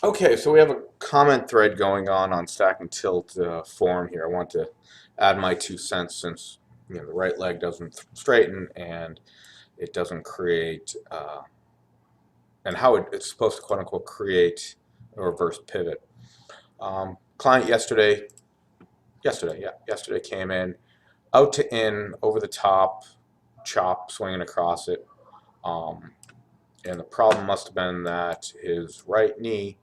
Okay, so we have a comment thread going on Stack and Tilt forum here. I want to add my 2 cents since the right leg doesn't straighten and it doesn't create, and how it's supposed to quote unquote create a reverse pivot. Client yesterday came in out to in over the top, chop swinging across it. Um, and the problem must have been that his right knee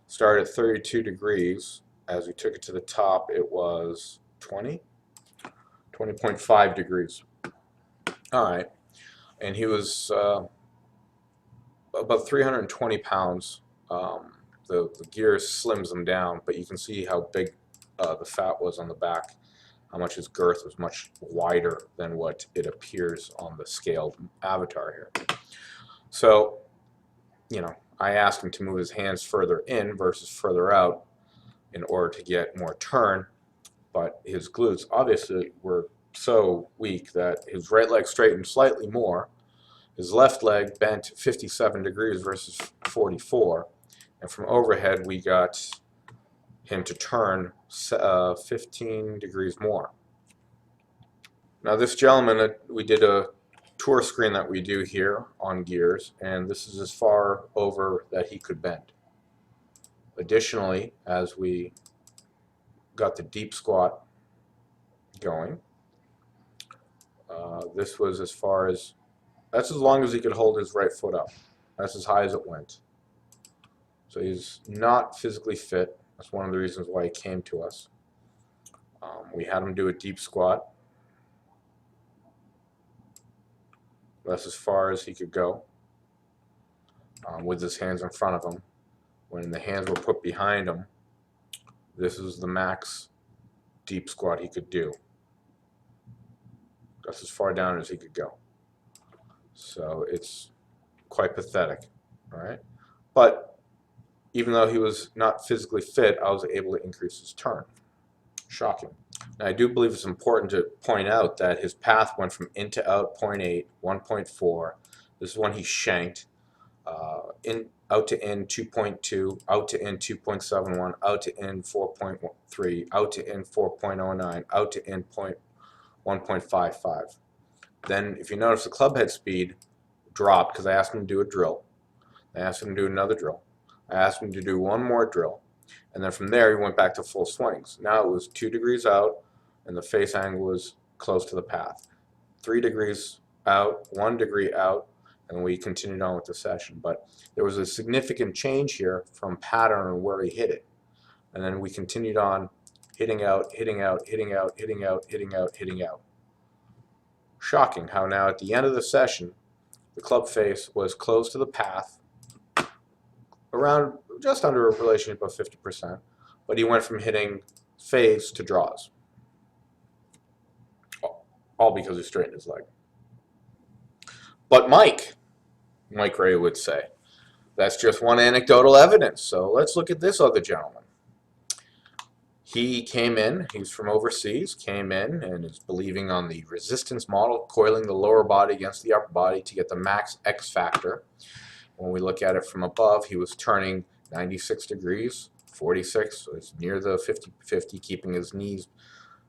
started at 32 degrees. As we took it to the top, it was 20.5 degrees. All right. And he was about 320 pounds. The gear slims him down, but you can see how big the fat was on the back, how much his girth was much wider than what it appears on the scaled avatar here. So, I asked him to move his hands further in versus further out in order to get more turn, but his glutes obviously were so weak that his right leg straightened slightly more. His left leg bent 57 degrees versus 44, and from overhead we got him to turn 15 degrees more. Now this gentleman, we did a tour screen that we do here on gears, and this is as far over that he could bend. Additionally, as we got the deep squat going, this was that's as long as he could hold his right foot up. That's as high as it went. So he's not physically fit. That's one of the reasons why he came to us. We had him do a deep squat. That's as far as he could go with his hands in front of him. When the hands were put behind him, this is the max deep squat he could do. That's as far down as he could go. So it's quite pathetic, all right? But even though he was not physically fit, I was able to increase his turn. Shocking. Now, I do believe it's important to point out that his path went from in to out 0.8, 1.4. This is when he shanked. Out to in 2.2, out to in 2.71, out to in 4.3, out to in 4.09, out to in 1.55. Then, if you notice, the club head speed dropped because I asked him to do a drill. I asked him to do another drill. I asked him to do one more drill. And then from there, he went back to full swings. Now it was 2 degrees out, and the face angle was close to the path. 3 degrees out, 1 degree out, and we continued on with the session. But there was a significant change here from pattern and where he hit it. And then we continued on hitting out, hitting out, hitting out, hitting out, hitting out, hitting out. Shocking how now at the end of the session, the club face was close to the path, around just under a relationship of 50%, but he went from hitting face to draws. All because he straightened his leg. But Mike Ray would say, that's just one anecdotal evidence. So let's look at this other gentleman. He came in, he's from overseas, came in and is believing on the resistance model, coiling the lower body against the upper body to get the max X factor. When we look at it from above, he was turning 96 degrees, 46, so it's near the 50-50, keeping his knees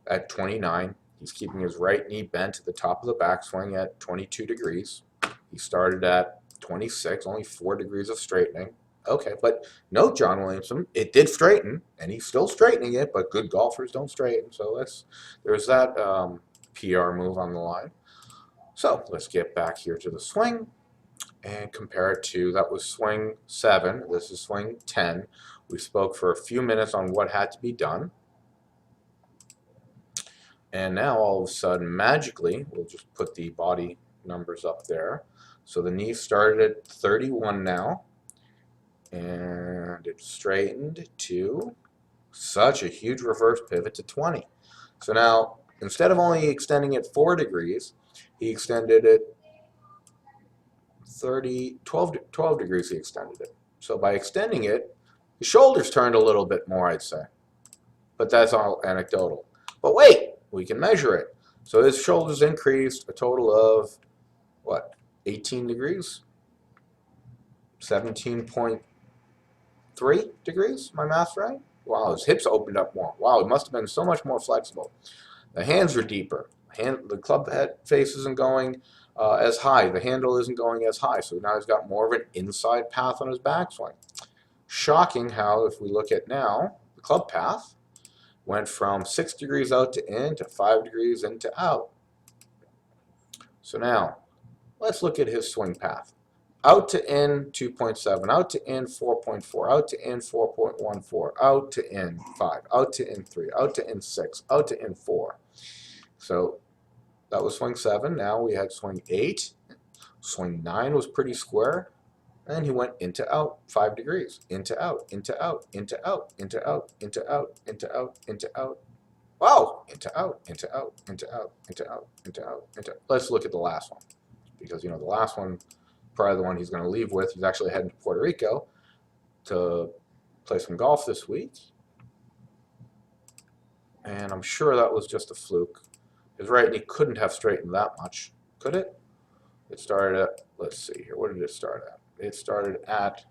at 29. He's keeping his right knee bent at the top of the backswing at 22 degrees. He started at 26, only 4 degrees of straightening. Okay, but note, John Williamson, it did straighten, and he's still straightening it, but good golfers don't straighten. So there's that PR move on the line. So let's get back here to the swing and compare it to, that was swing 7, this is swing 10. We spoke for a few minutes on what had to be done. And now all of a sudden, magically, we'll just put the body numbers up there. So the knee started at 31 now, and it straightened to such a huge reverse pivot to 20. So now, instead of only extending it 4 degrees, he extended it 12 degrees he extended it. So by extending it, his shoulders turned a little bit more, I'd say. But that's all anecdotal. But wait, we can measure it. So his shoulders increased a total of, what, 18 degrees? 17.8 3 degrees. My math right? Wow, his hips opened up more. Wow, it must have been so much more flexible. The hands are deeper. The club head face isn't going as high. The handle isn't going as high. So now he's got more of an inside path on his backswing. Shocking how, if we look at now, the club path went from 6 degrees out to in to 5 degrees in to out. So now, let's look at his swing path. Out to in 2.7, out to in 4.4, out to in 4.14, out to in 5, out to in 3, out to in 6, out to in 4. So that was swing 7. Now we had swing 8. Swing 9 was pretty square. And he went into out 5 degrees. Into out, into out, into out, into out, into out, into out, into out. Wow! Into out, into out, into out, into out, into out, into out. Let's look at the last one. Because, you know, the last one, probably the one he's going to leave with, he's actually heading to Puerto Rico to play some golf this week. And I'm sure that was just a fluke. His right knee couldn't have straightened that much, could it? It started at, let's see here, what did it start at? It started at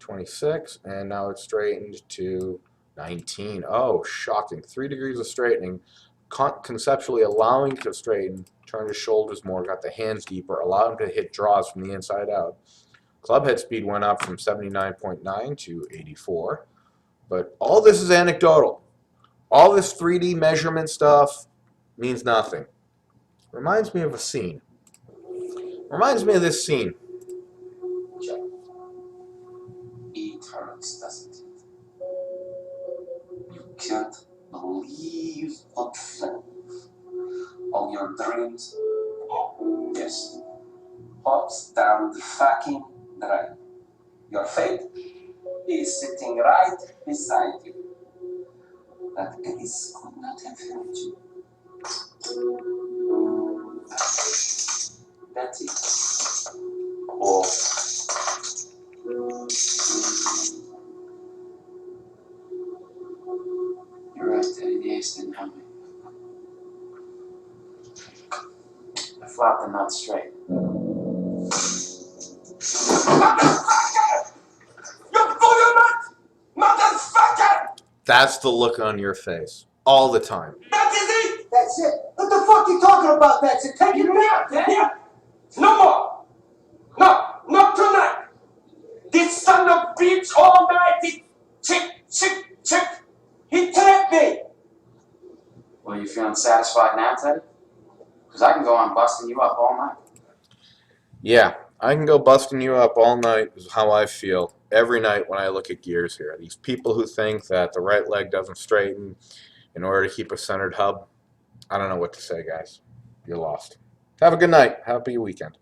26, and now it's straightened to 19. Oh, shocking. 3 degrees of straightening, conceptually allowing to straighten, turn his shoulders more, got the hands deeper, allowed him to hit draws from the inside out. Club head speed went up from 79.9 to 84. But all this is anecdotal. All this 3D measurement stuff means nothing. Reminds me of a scene. Reminds me of this scene. Jack. It hurts, doesn't it? You can't believe what fell. All your dreams, yes, pops down the fucking drain. Your fate is sitting right beside you. That Alice could not have helped you. That's it. Oh. You're right, Teddy. The ace didn't help me. I flopped the nut straight. Motherfucker! You blew your nut! Motherfucker! That's the look on your face. All the time. That is it! That's it. What the fuck you talking about? That's it. Take it out, Daddy. No more! No! Not tonight! This son of a bitch almighty chick! He trapped me! Well, you feeling satisfied now, Teddy? Because I can go on busting you up all night. Yeah, I can go busting you up all night is how I feel every night when I look at gears here. These people who think that the right leg doesn't straighten in order to keep a centered hub, I don't know what to say, guys. You're lost. Have a good night. Happy weekend.